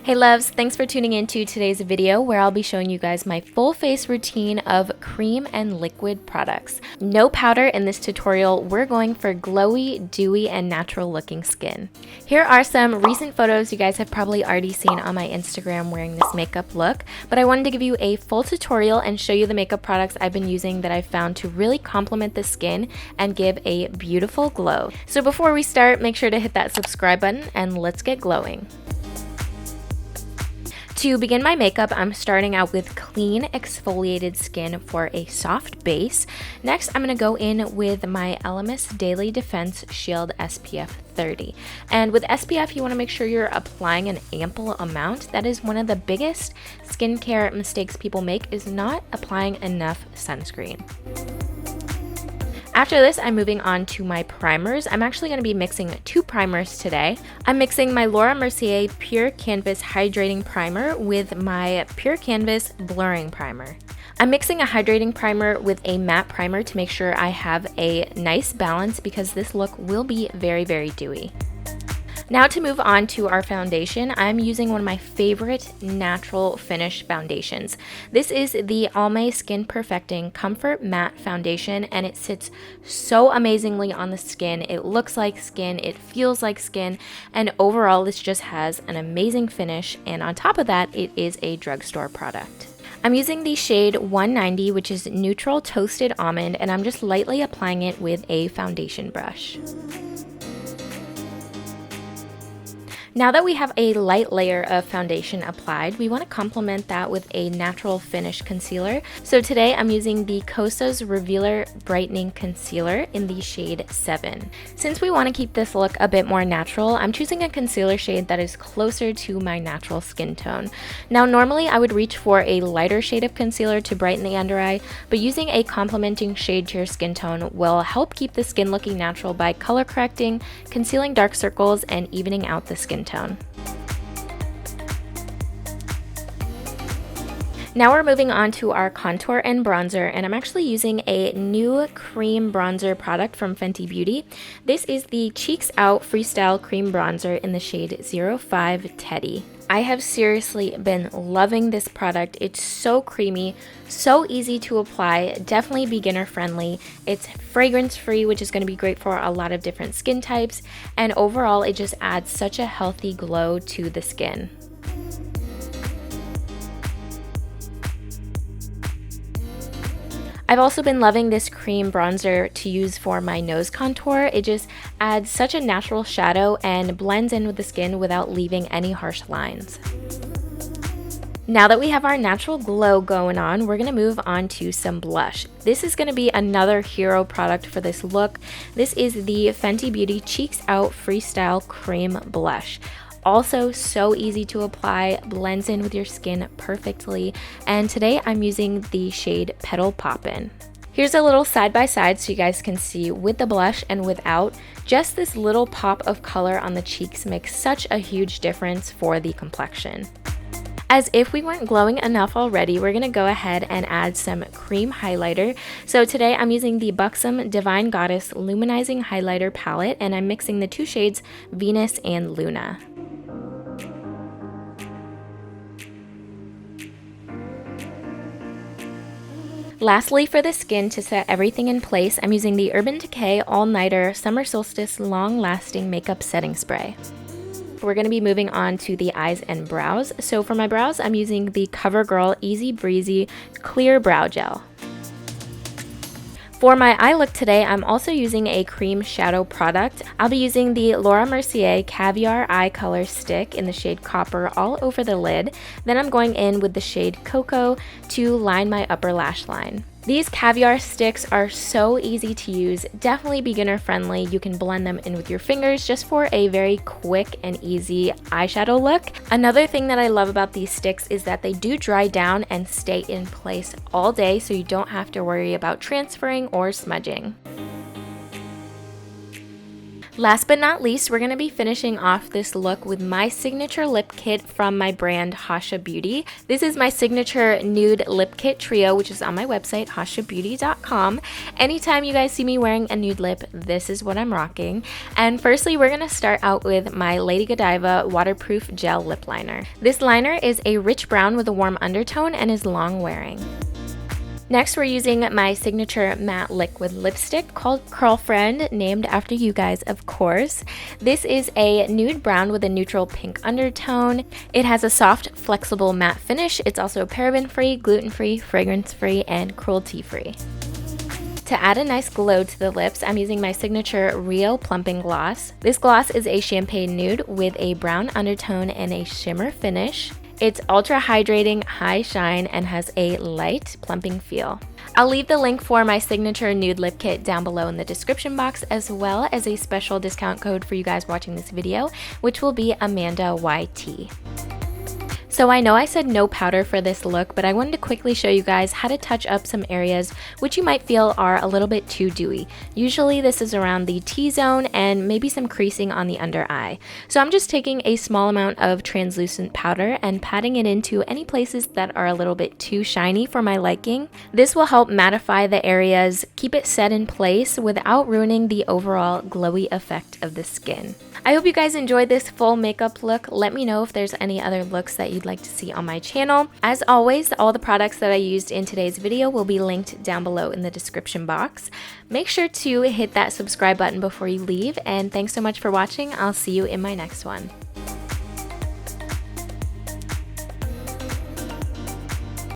Hey loves, thanks for tuning into today's video where I'll be showing you guys my full face routine of cream and liquid products. No powder in this tutorial, we're going for glowy, dewy, and natural looking skin. Here are some recent photos you guys have probably already seen on my Instagram wearing this makeup look, but I wanted to give you a full tutorial and show you the makeup products I've been using that I've found to really complement the skin and give a beautiful glow. So before we start, make sure to hit that subscribe button and let's get glowing. To begin my makeup, I'm starting out with clean exfoliated skin for a soft base. Next, I'm going to go in with my Elemis Daily Defense Shield SPF 30. And with SPF, you want to make sure you're applying an ample amount. That is one of the biggest skincare mistakes people make, is not applying enough sunscreen. After this, I'm moving on to my primers. I'm actually going to be mixing two primers today. I'm mixing my Mercier Pure Canvas Hydrating Primer with my Pure Canvas Blurring Primer. I'm mixing a hydrating primer with a matte primer to make sure I have a nice balance because this look will be very, very dewy. Now to move on to our foundation, I'm using one of my favorite natural finish foundations. This is the Almay Skin Perfecting Comfort Matte Foundation, and it sits so amazingly on the skin. It looks like skin, it feels like skin, and overall this just has an amazing finish, and on top of that, it is a drugstore product. I'm using the shade 190, which is Neutral Toasted Almond, and I'm just lightly applying it with a foundation brush. Now that we have a light layer of foundation applied, we want to complement that with a natural finish concealer. So today I'm using the Kosas Revealer Brightening Concealer in the shade 7. Since we want to keep this look a bit more natural, I'm choosing a concealer shade that is closer to my natural skin tone. Now normally I would reach for a lighter shade of concealer to brighten the under eye, but using a complementing shade to your skin tone will help keep the skin looking natural by color correcting, concealing dark circles, and evening out the skin tone. Now we're moving on to our contour and bronzer, and I'm actually using a new cream bronzer product from Fenty Beauty. This is the Cheeks Out Freestyle Cream Bronzer in the shade 05 Teddy. I have seriously been loving this product. It's so creamy, so easy to apply, definitely beginner friendly. It's fragrance free, which is going to be great for a lot of different skin types, and overall it just adds such a healthy glow to the skin. I've also been loving this cream bronzer to use for my nose contour. It just adds such a natural shadow and blends in with the skin without leaving any harsh lines. Now that we have our natural glow going on, we're going to move on to some blush. This is going to be another hero product for this look. This is the Fenty Beauty Cheeks Out Freestyle Cream Blush. Also so easy to apply, blends in with your skin perfectly, and today I'm using the shade Petal Poppin. Here's a little side by side so you guys can see with the blush and without. Just this little pop of color on the cheeks makes such a huge difference for the complexion. As if we weren't glowing enough already, we're going to go ahead and add some cream highlighter. So today I'm using the Buxom Divine Goddess Luminizing Highlighter Palette, and I'm mixing the two shades Venus and Luna. Lastly, for the skin, to set everything in place, I'm using the Urban Decay All Nighter Summer Solstice Long Lasting Makeup Setting Spray. We're going to be moving on to the eyes and brows. So for my brows, I'm using the Covergirl Easy Breezy Clear Brow Gel. For my eye look today, I'm also using a cream shadow product. I'll be using the Mercier Caviar Eye Color Stick in the shade Copper all over the lid. Then I'm going in with the shade Cocoa to line my upper lash line. These Caviar sticks are so easy to use, definitely beginner friendly. You can blend them in with your fingers just for a very quick and easy eyeshadow look. Another thing that I love about these sticks is that they do dry down and stay in place all day, so you don't have to worry about transferring or smudging. Last but not least, we're going to be finishing off this look with my signature lip kit from my brand Hosha Beauty. This is my signature nude lip kit trio, which is on my website, hoshabeauty.com. Anytime you guys see me wearing a nude lip, this is what I'm rocking. And firstly, we're going to start out with my Lady Godiva waterproof gel lip liner. This liner is a rich brown with a warm undertone and is long wearing. Next, we're using my signature matte liquid lipstick called Curlfriend, named after you guys, of course. This is a nude brown with a neutral pink undertone. It has a soft, flexible matte finish. It's also paraben-free, gluten-free, fragrance-free, and cruelty-free. To add a nice glow to the lips, I'm using my signature Rio Plumping Gloss. This gloss is a champagne nude with a brown undertone and a shimmer finish. It's ultra hydrating, high shine, and has a light, plumping feel. I'll leave the link for my signature nude lip kit down below in the description box, as well as a special discount code for you guys watching this video, which will be AMANDARRWALKER. So I know I said no powder for this look, but I wanted to quickly show you guys how to touch up some areas which you might feel are a little bit too dewy. Usually this is around the T-zone and maybe some creasing on the under eye. So I'm just taking a small amount of translucent powder and patting it into any places that are a little bit too shiny for my liking. This will help mattify the areas, keep it set in place without ruining the overall glowy effect of the skin. I hope you guys enjoyed this full makeup look. Let me know if there's any other looks that you'd like to see on my channel. As always, all the products that I used in today's video will be linked down below in the description box. Make sure to hit that subscribe button before you leave, and thanks so much for watching. I'll see you in my next one.